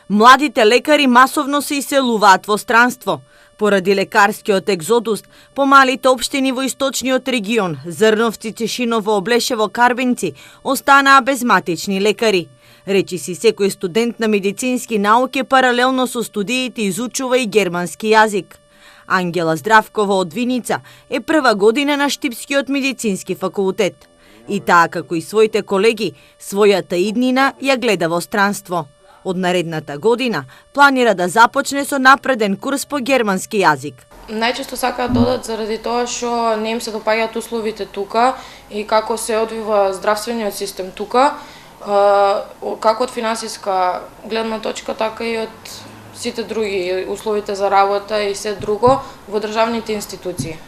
Младите лекари масовно се иселуваат во странство. Поради лекарскиот екзодус, помалите општини во источниот регион, Зрновци, Чешиново, Облешево, Карбенци, останаа без матични лекари. Речиси секој студент на медицински науки паралелно со студиите изучува и германски јазик. Ангела Здравкова од Виница е прва година на Штипскиот медицински факултет. И таа, како и своите колеги, својата иднина ја гледа во странство. Од наредната година планира да започне со напреден курс по германски јазик. Најчесто сакаат да одат заради тоа што не им се допаѓаат условите тука и како се одвива здравствениот систем тука, како од финансиска гледна точка, така и од сите други условите за работа и се друго во државните институции.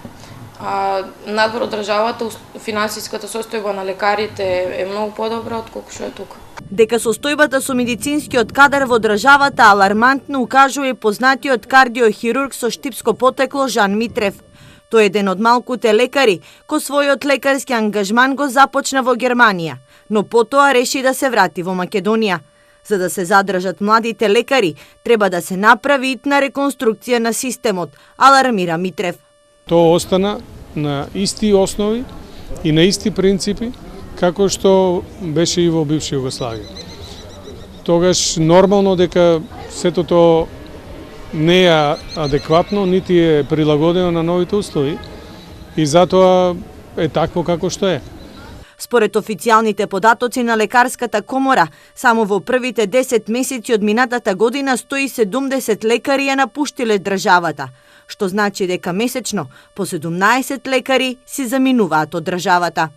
Надвор од државата, финансиската состојба на лекарите е многу подобра отколку што е тука. Дека состојбата со медицинскиот кадар во државата алармантно укажува и познатиот кардиохирург со штипско потекло Жан Митрев. Тој е еден од малкуте лекари кој својот лекарски ангажман го започна во Германија, но потоа реши да се врати во Македонија. За да се задржат младите лекари, треба да се направи итна реконструкција на системот, алармира Митрев. Тоа остана на исти основи и на исти принципи како што беше и во бивша Југославија. Тогаш нормално дека сето тоа не е адекватно, нити е прилагодено на новите услови и затоа е такво како што е. Според официјалните податоци на Лекарската комора, само во првите 10 месеци од минатата година 170 лекари ја напуштиле државата, што значи дека месечно по 17 лекари си заминуваат од државата.